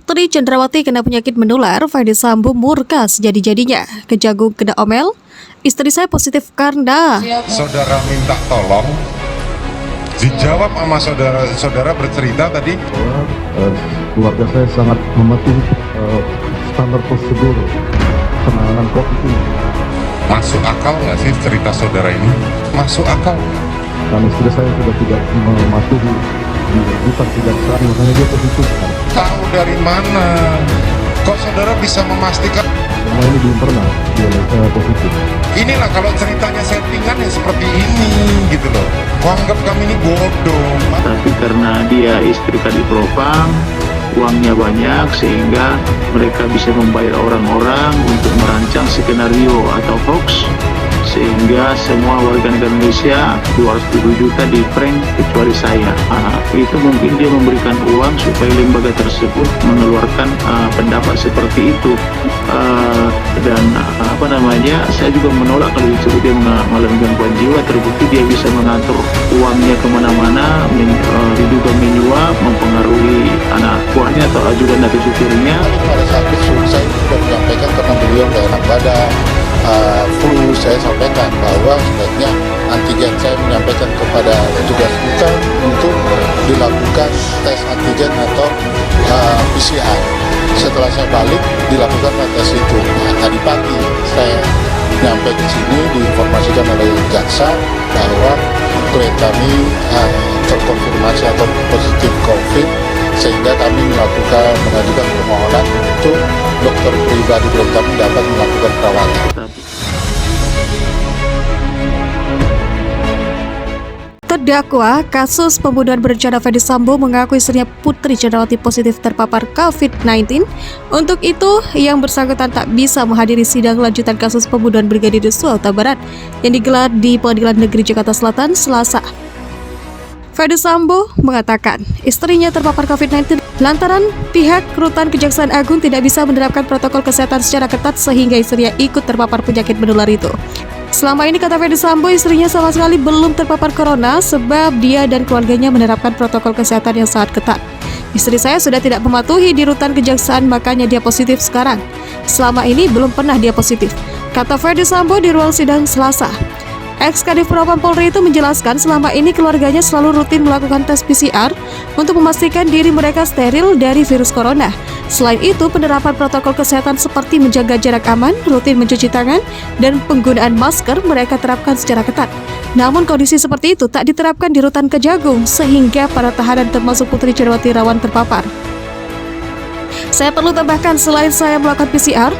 Putri Chandrawati kena penyakit menular, Ferdy Sambo murka sejadi-jadinya. Kejagung kena omel, istri saya positif karena saudara minta tolong, dijawab sama saudara bercerita tadi. Keluarga saya sangat mematuhi standar prosedur penanganan COVID ini. Masuk akal nggak sih cerita saudara ini? Masuk akal. Dan istri saya sudah tidak mematuhi di rutan kejaksaan, makanya dia positif. Tahu dari mana? Kok saudara bisa memastikan? Selama ini belum pernah dia positif. Inilah kalau ceritanya settingan ya seperti ini gitu loh. Kok anggap kami ini bodoh? Tapi karena dia istri Kadipropam, uangnya banyak sehingga mereka bisa membayar orang-orang untuk merancang skenario atau hoax, sehingga semua warga negara Indonesia 207 juta di prank kecuali saya. Itu mungkin dia memberikan uang supaya lembaga tersebut mengeluarkan pendapat seperti itu. Dan saya juga menolak kalau disebut dia mengalami gangguan jiwa. Terbukti dia bisa mengatur uangnya kemana-mana, diduga menyuap, mempengaruhi anak buahnya atau ajudan atau supirnya. Pada saat itu saya sudah menyampaikan karena beliau tidak enak badan, flu, saya sampaikan bahwa sebaiknya antigen. Saya menyampaikan kepada petugas kita untuk dilakukan tes antigen atau PCR. Setelah saya balik dilakukan tes itu. Tadi pagi saya nyampe di sini diinformasikan oleh jaksa bahwa klien kami terkonfirmasi atau positif COVID, sehingga kami mengajukan permohonan untuk dokter pribadi klien kami dapat melakukan perawatan. terdakwa kasus pembunuhan berencana Ferdy Sambo mengaku istrinya Putri Chandrawati positif terpapar COVID-19. Untuk itu, yang bersangkutan tak bisa menghadiri sidang lanjutan kasus pembunuhan Brigadir Yosua Huta Barat yang digelar di Pengadilan Negeri Jakarta Selatan Selasa. Ferdy Sambo mengatakan istrinya terpapar COVID-19 lantaran pihak Rutan Kejaksaan Agung tidak bisa menerapkan protokol kesehatan secara ketat sehingga istrinya ikut terpapar penyakit menular itu. Selama ini, kata Ferdy Sambo, istrinya sama sekali belum terpapar corona sebab dia dan keluarganya menerapkan protokol kesehatan yang sangat ketat. Istri saya sudah tidak mematuhi di Rutan Kejaksaan, makanya dia positif sekarang. Selama ini belum pernah dia positif, kata Ferdy Sambo di ruang sidang Selasa. Ex-Kadif Propam Polri itu menjelaskan selama ini keluarganya selalu rutin melakukan tes PCR untuk memastikan diri mereka steril dari virus corona. Selain itu, penerapan protokol kesehatan seperti menjaga jarak aman, rutin mencuci tangan, dan penggunaan masker mereka terapkan secara ketat. Namun kondisi seperti itu tak diterapkan di Rutan Kejagung, sehingga para tahanan termasuk Putri Chandrawati rawan terpapar. Saya perlu tambahkan, selain saya melakukan PCR,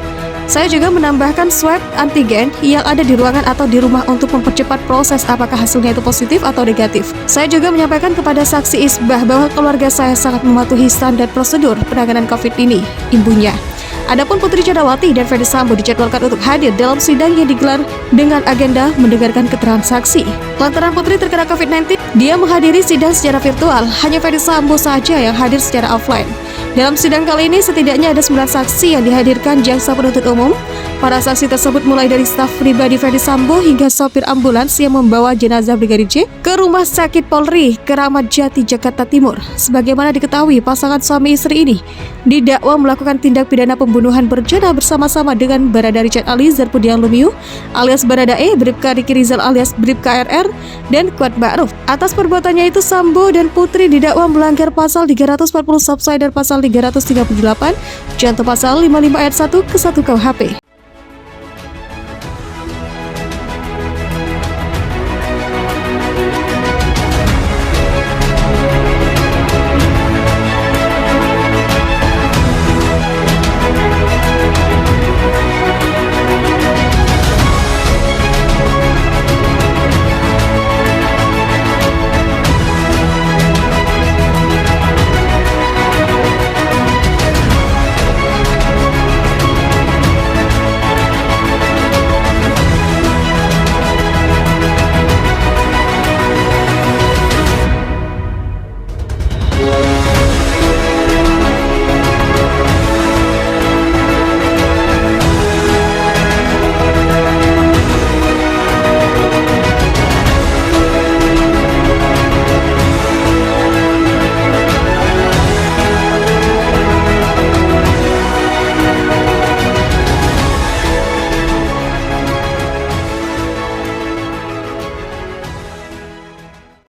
saya juga menambahkan swab antigen yang ada di ruangan atau di rumah untuk mempercepat proses apakah hasilnya itu positif atau negatif. Saya juga menyampaikan kepada saksi isbah bahwa keluarga saya sangat mematuhi standar prosedur penanganan COVID ini, imbunya. Adapun Putri Chandrawati dan Ferdy Sambo dijadwalkan untuk hadir dalam sidang yang digelar dengan agenda mendengarkan keterangan saksi. Lantaran Putri terkena COVID-19, dia menghadiri sidang secara virtual. Hanya Ferdy Sambo saja yang hadir secara offline. Dalam sidang kali ini setidaknya ada 9 saksi yang dihadirkan jaksa penuntut umum. Para saksi tersebut mulai dari staf pribadi Ferdy Sambo hingga sopir ambulans yang membawa jenazah Brigadir J ke Rumah Sakit Polri Keramat Jati, Jakarta Timur. Sebagaimana diketahui, pasangan suami istri ini didakwa melakukan tindak pidana pembunuhan berencana bersama-sama dengan Barada Richard Eliezer Pudiang Lumiu alias Baradae, Bribka Riki Rizal alias Bribka RR, dan Kuat Ma'ruf. Atas perbuatannya itu, Sambo dan Putri didakwa melanggar pasal 340 subsider pasal 338 contoh pasal 55 ayat 1 ke 1 KUHP.